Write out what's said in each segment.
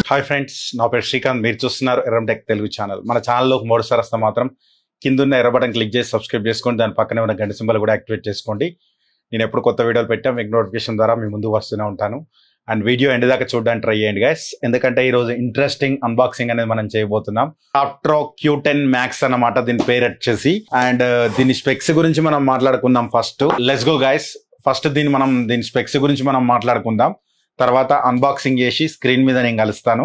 Hi friends, నా పేరు శ్రీకాంత్. మీరు చూస్తున్నారు ఎర్రం టెక్ తెలుగు ఛానల్. మన ఛానల్లోకి మూడోసారి వస్తే మాత్రం కింద ఉన్న ఎర్ర బటన్ క్లిక్ చేసి సబ్స్క్రైబ్ చేసుకోండి. దాని పక్కనే ఉన్న గంట సింబల్ కూడా యాక్టివేట్ చేసుకోండి. నేను ఎప్పుడు కొత్త వీడియోలు పెట్టా మీకు నోటిఫికేషన్ ద్వారా మీ ముందు వస్తూనే ఉంటాను. అండ్ వీడియో ఎండ్ దాకా చూడడానికి ట్రై చేయండి గైస్, ఎందుకంటే ఈ రోజు ఇంట్రెస్టింగ్ అన్బాక్సింగ్ అనేది మనం చేయబోతున్నాం. టాప్ట్రో Q10 Max అన్నమాట దీని పేరు వచ్చేసి. అండ్ దీని స్పెక్స్ గురించి మనం మాట్లాడుకుందాం. First let's go guys. First దీని స్పెక్స్ గురించి మనం మాట్లాడుకుందాం. తర్వాత అన్బాక్సింగ్ చేసి స్క్రీన్ మీద నేను కలుస్తాను.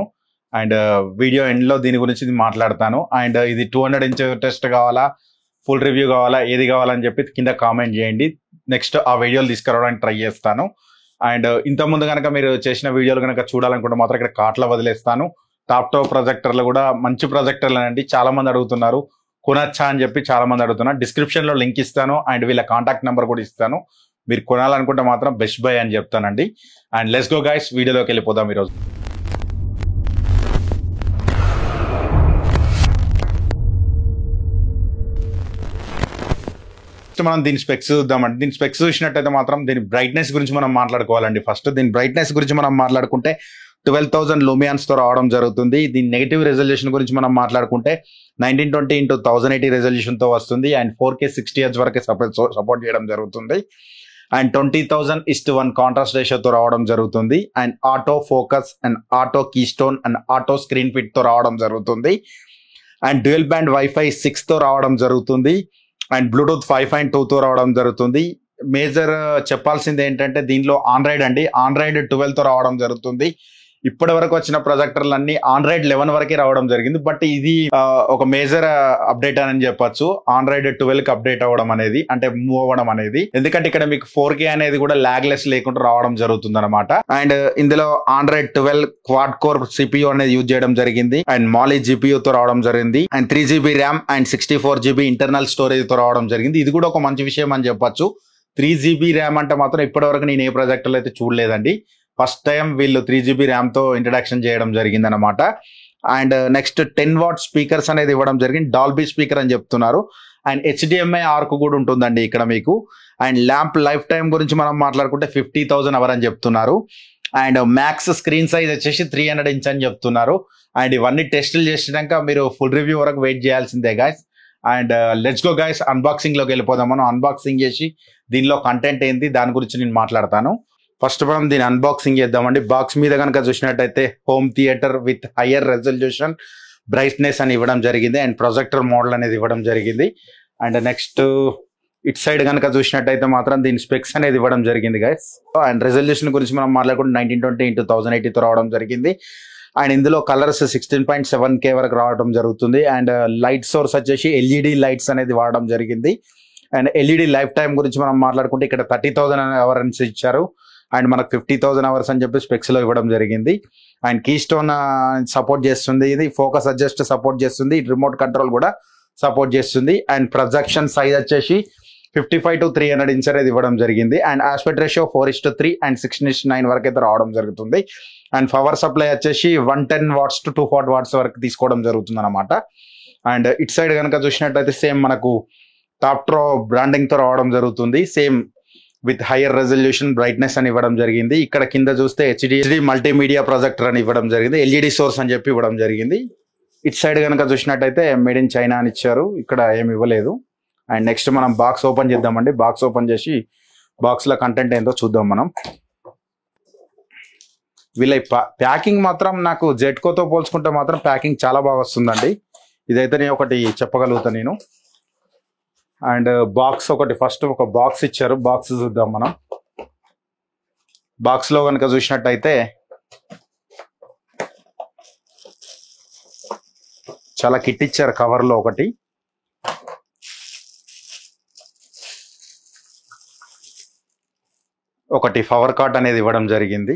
అండ్ వీడియో ఎండ్ లో దీని గురించి మాట్లాడతాను. అండ్ ఇది 200 ఇంచ్ టెస్ట్ కావాలా, ఫుల్ రివ్యూ కావాలా, ఏది కావాలని చెప్పి కింద కామెంట్ చేయండి. నెక్స్ట్ ఆ వీడియోలు తీసుకురావడానికి ట్రై చేస్తాను. అండ్ ఇంతకుముందు కనుక మీరు చేసిన వీడియోలు కనుక చూడాలనుకుంటే మాత్రం ఇక్కడ కార్ట్లో వదిలేస్తాను. టాప్టో ప్రొజెక్టర్లు కూడా మంచి ప్రొజెక్టర్లు అండి. చాలా మంది అడుగుతున్నారు, కొనొచ్చా అని చెప్పి చాలా మంది అడుగుతున్నారు. డిస్క్రిప్షన్ లో లింక్ ఇస్తాను అండ్ వీళ్ళ కాంటాక్ట్ నెంబర్ కూడా ఇస్తాను. మీరు కొనాలనుకుంటే మాత్రం బెస్ట్ బై అని చెప్తానండి. అండ్ లెట్స్ గో గైస్, వీడియోలోకి వెళ్ళిపోదాం. ఈరోజు మనం దీని స్పెక్స్ చూద్దామండి. దీని స్పెక్స్ చూసినట్టయితే మాత్రం దీని బ్రైట్నెస్ గురించి మనం మాట్లాడుకోవాలండి. ఫస్ట్ దీని బ్రైట్నెస్ గురించి మనం మాట్లాడుకుంటే 12,000 లూమియాన్స్ తో రావడం జరుగుతుంది. దీని నెగటివ్ రెజల్యూషన్ గురించి మనం మాట్లాడుకుంటే 1920x1080 రెజల్యూషన్ తో వస్తుంది. అండ్ 4K 60Hz వరకు సపోర్ట్ చేయడం జరుగుతుంది. అండ్ 20,000:1 కాంట్రాస్ట్ రేషియోతో రావడం జరుగుతుంది. And auto focus and auto keystone and auto screen fit తో రావడం జరుగుతుంది. అండ్ డ్యూయల్ బ్యాండ్ వైఫై 6 తో రావడం జరుగుతుంది. అండ్ బ్లూటూత్ 5.2 తో రావడం జరుగుతుంది. మేజర్ చెప్పాల్సింది ఏంటంటే దీనిలో ఆండ్రాయిడ్ 12 తో రావడం జరుగుతుంది. ఇప్పటి వరకు వచ్చిన ప్రొజెక్టర్లు అన్ని ఆండ్రాయిడ్ 11 వరకే రావడం జరిగింది. బట్ ఇది ఒక మేజర్ అప్డేట్ అని చెప్పొచ్చు. ఆండ్రాయిడ్ 12 కి అప్డేట్ అవ్వడం అనేది, అంటే మూవ్ అవ్వడం అనేది. ఎందుకంటే ఇక్కడ మీకు 4K అనేది కూడా లాగ్లెస్ లేకుండా రావడం జరుగుతుంది అనమాట. అండ్ ఇందులో ఆండ్రాయిడ్ 12 క్వాడ్ కోర్ CPU అనేది యూజ్ చేయడం జరిగింది. అండ్ మాలీ GPU తో రావడం జరిగింది. And 3GB RAM and 64GB internal storage తో రావడం జరిగింది. ఇది కూడా ఒక మంచి విషయం అని చెప్పొచ్చు. 3GB ర్యామ్ అంటే మాత్రం ఇప్పటి వరకు నేను ఏ ప్రొజెక్టర్లో అయితే చూడలేదండి. ఫస్ట్ టైం వీళ్ళు 3GB ర్యామ్ తో ఇంట్రడక్షన్ చేయడం జరిగింది అనమాట. అండ్ నెక్స్ట్ 10 వాట్ స్పీకర్స్ అనేది ఇవ్వడం జరిగింది. డాల్బీ స్పీకర్ అని చెప్తున్నారు. అండ్ HDMI ఆర్క్ కూడా ఉంటుందండి ఇక్కడ మీకు. అండ్ ల్యాంప్ లైఫ్ టైం గురించి మనం మాట్లాడుకుంటే 50,000 అవర్ అని చెప్తున్నారు. అండ్ మ్యాక్స్ స్క్రీన్ సైజ్ వచ్చేసి 300 ఇంచ్ అని చెప్తున్నారు. అండ్ ఇవన్నీ టెస్టులు చేసినాక మీరు ఫుల్ రివ్యూ వరకు వెయిట్ చేయాల్సిందే guys. And let's go guys, unboxing లోకి వెళ్ళిపోదాం. మనం అన్బాక్సింగ్ చేసి దీనిలో కంటెంట్ ఏంటి దాని గురించి నేను మాట్లాడతాను. ఫస్ట్ మనం దీన్ని అన్బాక్సింగ్ చేద్దామండి. బాక్స్ మీద కనుక చూసినట్టయితే home theatre with higher resolution brightness అని ఇవ్వడం జరిగింది. అండ్ ప్రొజెక్టర్ మోడల్ అనేది ఇవ్వడం జరిగింది. అండ్ నెక్స్ట్ ఇట్ సైడ్ కనుక చూసినట్టయితే మాత్రం దీని స్పెక్స్ అనేది ఇవ్వడం జరిగింది గైస్. అండ్ రెజల్యూషన్ గురించి మనం మాట్లాడుకుంటే 1920x1080 తో రావడం జరిగింది. అండ్ ఇందులో కలర్స్ 16.7K వరకు రావడం జరుగుతుంది. అండ్ లైట్ సోర్స్ వచ్చేసి LED లైట్స్ అనేది వాడడం జరిగింది. అండ్ LED లైఫ్ టైం గురించి మనం మాట్లాడుకుంటే ఇక్కడ 30,000 అవర్స్ ఇచ్చారు. అండ్ మనకు 50,000 అవర్స్ అని చెప్పి స్పెక్స్ లో ఇవ్వడం జరిగింది. అండ్ కీ స్టోన్ సపోర్ట్ చేస్తుంది. ఇది ఫోకస్ అడ్జస్ట్ సపోర్ట్ చేస్తుంది. రిమోట్ కంట్రోల్ కూడా సపోర్ట్ చేస్తుంది. అండ్ ప్రొజెక్షన్ సైజ్ వచ్చేసి 55-300 ఇంచ్ అనేది ఇవ్వడం జరిగింది. అండ్ ఆస్పెక్ట్ రేషియో 4:3 అండ్ 6:9 వరకు అయితే రావడం జరుగుతుంది. అండ్ పవర్ సప్లై వచ్చేసి 110 వాట్స్ to 240 వాట్స్ వరకు తీసుకోవడం జరుగుతుంది అనమాట. అండ్ ఇట్ సైడ్ కనుక చూసినట్టయితే సేమ్ మనకు టాప్ట్రో బ్రాండింగ్ తో రావడం జరుగుతుంది. Same with higher resolution brightness అని ఇవ్వడం జరిగింది. ఇక్కడ కింద చూస్తే HD మల్టీమీడియా ప్రొజెక్టర్ అని ఇవ్వడం జరిగింది. LED సోర్స్ అని చెప్పి ఇవ్వడం జరిగింది. ఇట్ సైడ్ కనుక చూసినట్టయితే మేడ్ ఇన్ చైనా అని ఇచ్చారు. ఇక్కడ ఏమి ఇవ్వలేదు. అండ్ నెక్స్ట్ మనం బాక్స్ ఓపెన్ చేద్దామండి. బాక్స్ ఓపెన్ చేసి బాక్స్ లో కంటెంట్ ఏంటో చూద్దాం మనం. వీళ్ళ ప్యాకింగ్ మాత్రం నాకు జెట్కోతో పోల్చుకుంటే మాత్రం ప్యాకింగ్ చాలా బాగా వస్తుందండి. ఇదైతే నేను ఒకటి చెప్పగలుగుతాను నేను. అండ్ బాక్స్ ఒకటి, ఫస్ట్ ఒక బాక్స్ ఇచ్చారు. బాక్స్ చూద్దాం మనం. బాక్స్ లో కనుక చూసినట్టయితే చాలా కిట్ ఇచ్చారు. కవర్ లో ఒకటి పవర్ కార్డ్ అనేది ఇవ్వడం జరిగింది.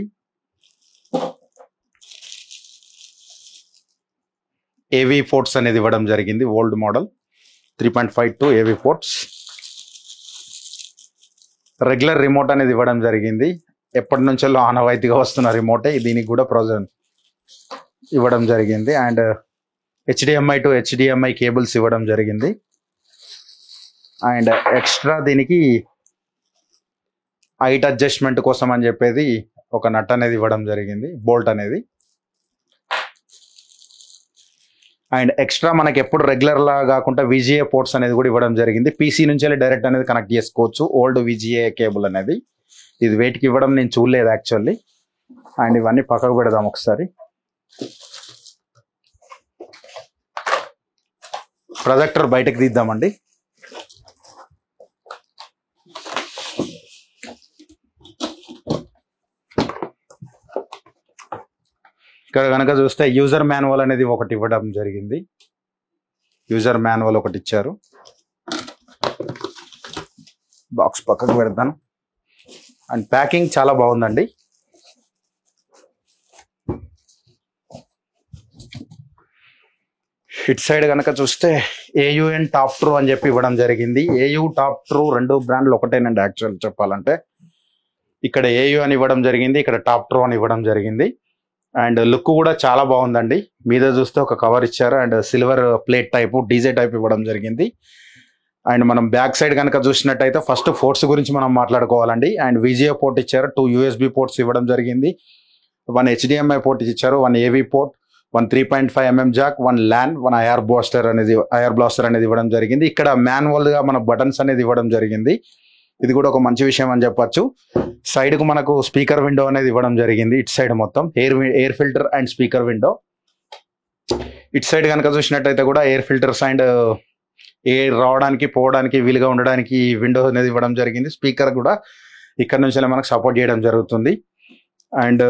AV పోర్ట్స్ అనేది ఇవ్వడం జరిగింది. Old model 3.52 AV ports. Regular remote అనేది ఇవ్వడం జరిగింది. ఎప్పటి నుంచో ఆనవాయితీగా వస్తున్న రిమోటే. దీనికి కూడా ప్రొజెక్ట్ ఇవ్వడం జరిగింది. And HDMI to HDMI cables ఇవ్వడం జరిగింది. అండ్ ఎక్స్ట్రా దీనికి హైట్ అడ్జస్ట్మెంట్ కోసం అని చెప్పేది ఒక నట్ అనేది ఇవ్వడం జరిగింది, బోల్ట్ అనేది. అండ్ ఎక్స్ట్రా మనకి ఎప్పుడు రెగ్యులర్ లా కాకుండా విజిఏ పోర్ట్స్ అనేది కూడా ఇవ్వడం జరిగింది. పీసీ నుంచి వెళ్ళి డైరెక్ట్ అనేది కనెక్ట్ చేసుకోవచ్చు. ఓల్డ్ విజిఏ కేబుల్ అనేది ఇది వెయిట్కి ఇవ్వడం నేను చూడలేదు యాక్చువల్లీ. అండ్ ఇవన్నీ పక్కకు పెడదాం ఒకసారి. ప్రొజెక్టర్ బయటకు తీద్దామండి. ఇక్కడ కనుక చూస్తే యూజర్ మాన్యువల్ అనేది ఒకటి ఇవ్వడం జరిగింది. యూజర్ మాన్యువల్ ఒకటి ఇచ్చారు. బాక్స్ పక్కకు పెడతాను. అండ్ ప్యాకింగ్ చాలా బాగుందండి. ఇట్ సైడ్ కనుక చూస్తే ఏయుఎన్ టాప్ ట్రూ అని చెప్పి ఇవ్వడం జరిగింది. ఏయు టాప్ ట్రూ రెండు బ్రాండ్లు ఒకటేనండి యాక్చువల్ చెప్పాలంటే. ఇక్కడ ఏయు అని ఇవ్వడం జరిగింది, ఇక్కడ టాప్ ట్రూ అని ఇవ్వడం జరిగింది. అండ్ లుక్ కూడా చాలా బాగుందండి. మీద చూస్తే ఒక కవర్ ఇచ్చారు and silver plate type DJ type ఇవ్వడం జరిగింది. అండ్ మనం బ్యాక్ సైడ్ కనుక చూసినట్టయితే ఫస్ట్ పోర్ట్స్ గురించి మనం మాట్లాడుకోవాలండి. అండ్ విజిఏ పోర్ట్ ఇచ్చారు, 2 USB పోర్ట్స్ ఇవ్వడం జరిగింది, 1 HDMI పోర్ట్ ఇచ్చారు, 1 AV port, 1 3.5 mm Jack, 1 LAN, 1 IR blaster అనేది ఇవ్వడం జరిగింది. ఇక్కడ మాన్యువల్ గా మన బటన్స్ అనేది ఇవ్వడం జరిగింది. ఇది కూడా ఒక మంచి విషయం అని చెప్పొచ్చు. సైడ్ కు మనకు స్పీకర్ విండో అనేది ఇవ్వడం జరిగింది. ఇటు సైడ్ మొత్తం air filter and speaker window. ఇటు సైడ్ కనుక చూసినట్టయితే కూడా ఎయిర్ ఫిల్టర్స్ అండ్ ఎయిర్ రావడానికి పోవడానికి వీలుగా ఉండడానికి విండో అనేది ఇవ్వడం జరిగింది. స్పీకర్ కూడా ఇక్కడ నుంచి మనకు సపోర్ట్ చేయడం జరుగుతుంది. అండ్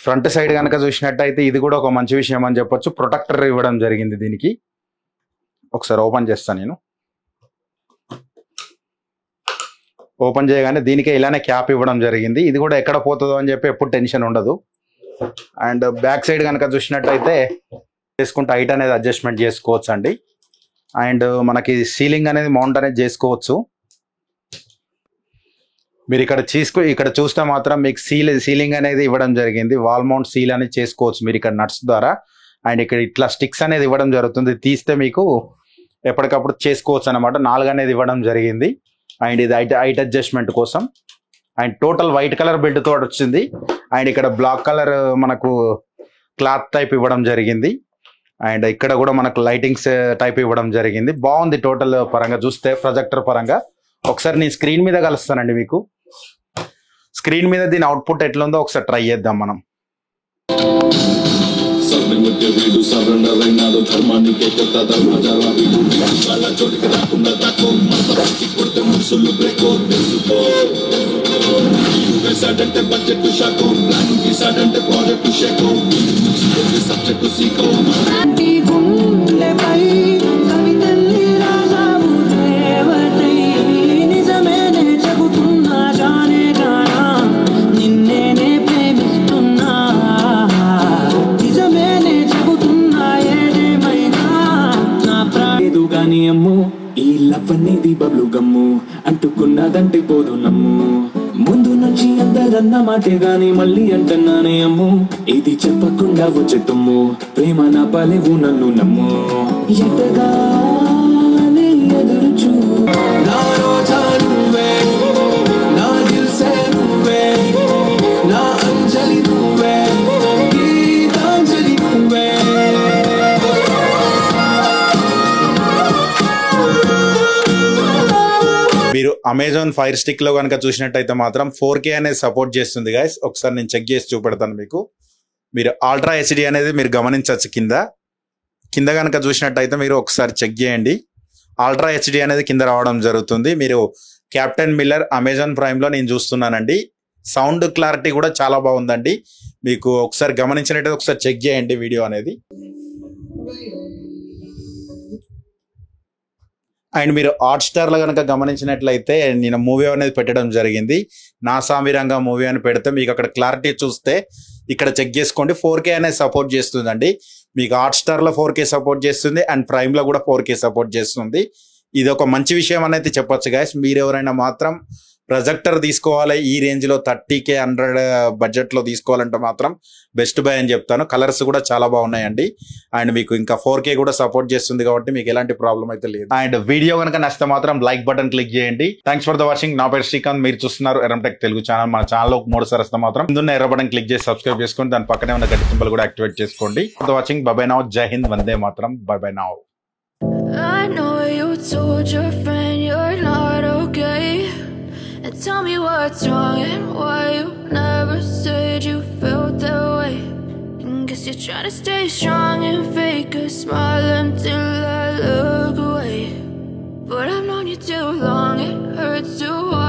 ఫ్రంట్ సైడ్ కనుక చూసినట్టయితే ఇది కూడా ఒక మంచి విషయం అని చెప్పొచ్చు. ప్రొటెక్టర్ ఇవ్వడం జరిగింది దీనికి. ఒకసారి ఓపెన్ చేస్తాను నేను. ఓపెన్ చేయగానే దీనికే ఇలానే క్యాప్ ఇవ్వడం జరిగింది. ఇది కూడా ఎక్కడ పోతుందో అని చెప్పి ఎప్పుడు టెన్షన్ ఉండదు. అండ్ బ్యాక్ సైడ్ కనుక చూసినట్టయితే చేసుకుంటే హైట్ అనేది అడ్జస్ట్మెంట్ చేసుకోవచ్చు అండి. అండ్ మనకి సీలింగ్ అనేది మౌంట్ అనేది చేసుకోవచ్చు. మీరు ఇక్కడ చూస్తే మాత్రం మీకు సీలింగ్ అనేది ఇవ్వడం జరిగింది. వాల్ మౌంట్ సీల్ అనేది చేసుకోవచ్చు మీరు ఇక్కడ నట్స్ ద్వారా. అండ్ ఇక్కడ ఇట్లా స్టిక్స్ అనేది ఇవ్వడం జరుగుతుంది. తీస్తే మీకు ఎప్పటికప్పుడు చేసుకోవచ్చు అనమాట. 4 అనేది ఇవ్వడం జరిగింది. అండ్ ఇది హైట్ అడ్జస్ట్మెంట్ కోసం. And total white colour belt తోటి వచ్చింది. అండ్ ఇక్కడ బ్లాక్ కలర్ మనకు క్లాత్ టైప్ ఇవ్వడం జరిగింది. అండ్ ఇక్కడ కూడా మనకు లైటింగ్స్ టైప్ ఇవ్వడం జరిగింది. బాగుంది టోటల్ పరంగా చూస్తే ప్రొజెక్టర్ పరంగా. ఒకసారి నేను స్క్రీన్ మీద కలుస్తానండి మీకు. స్క్రీన్ మీద దీని అవుట్పుట్ ఎట్లుందో ఒకసారి ట్రై చేద్దాం మనం. ఈ లవ్ అనేది బబ్లు గమ్ము అంటుకున్నదంటే పోదు నమ్ము. ముందు నుంచి అందరన్న మాటే గాని మళ్ళీ అంటున్నానే అమ్ము. ఇది చెప్పకుండా వచ్చే తుమ్ము ప్రేమ నా పలేవు నన్ను నమ్ము. ఎటగానే ఎదురుచూ నా రోజా నువ్వే, నా దిల్సే నువ్వే, నా అంజలి నువ్వే, గీతాంజలి నువ్వే. మీరు అమెజాన్ ఫైర్ స్టిక్ లో కనుక చూసినట్టయితే మాత్రం 4K అనేది సపోర్ట్ చేస్తుంది గైస్. ఒకసారి నేను చెక్ చేసి చూపెడతాను మీకు. మీరు అల్ట్రా హెచ్డి అనేది మీరు గమనించవచ్చు. కింద కనుక చూసినట్టయితే మీరు ఒకసారి చెక్ చేయండి. అల్ట్రా హెచ్డి అనేది కింద రావడం జరుగుతుంది. మీరు కెప్టెన్ మిల్లర్ అమెజాన్ ప్రైమ్ లో నేను చూస్తున్నానండి. సౌండ్ క్లారిటీ కూడా చాలా బాగుందండి. మీకు ఒకసారి గమనించినట్టయితే ఒకసారి చెక్ చేయండి వీడియో అనేది. అండ్ మీరు హాట్స్టార్ లో కనుక గమనించినట్లయితే నేను మూవీ అనేది పెట్టడం జరిగింది. నా సామిరంగా మూవీ అని పెడితే మీకు అక్కడ క్లారిటీ చూస్తే ఇక్కడ చెక్ చేసుకోండి. 4K అనేది సపోర్ట్ చేస్తుందండి. మీకు హాట్స్టార్ లో 4K సపోర్ట్ చేస్తుంది అండ్ ప్రైమ్ లో కూడా 4K సపోర్ట్ చేస్తుంది. ఇది ఒక మంచి విషయం అనేది చెప్పొచ్చు గైస్. మీరు ఎవరైనా మాత్రం ప్రొజెక్టర్ తీసుకోవాలి ఈ రేంజ్ లో 30K 100 బడ్జెట్ లో తీసుకోవాలంటే మాత్రం బెస్ట్ బై అని చెప్తాను. కలర్స్ కూడా చాలా బాగున్నాయండి. అండ్ మీకు ఇంకా 4K కూడా సపోర్ట్ చేస్తుంది కాబట్టి మీకు ఎలాంటి ప్రాబ్లం అయితే లేదు. అండ్ వీడియో కనుక నచ్చితే మాత్రం లైక్ బటన్ క్లిక్ చేయండి. Thanks for the watching. నా పేరు శ్రీకాంత్, మీరు చూస్తున్నారు ఎరంటెక్ తెలుగు ఛానల్. మన ఛానల్ 3 సార్ వస్తే మాత్రం ముందున్న ఎర్ర బటన్ క్లిక్ చేసి సబ్స్క్రైబ్ చేసుకోండి. దాని పక్కనే ఉన్న గట్టి సింబల్ కూడా యాక్టివేట్ చేసుకోండి. For the watching. By by now. జై హింద్. వందే మాత్రం. By by now. I know you told your friend you're not okay, and tell me what's wrong and why you never said you felt that way. Guess you're trying to stay strong and fake a smile until I look away. But I've known you too long, it hurts to watch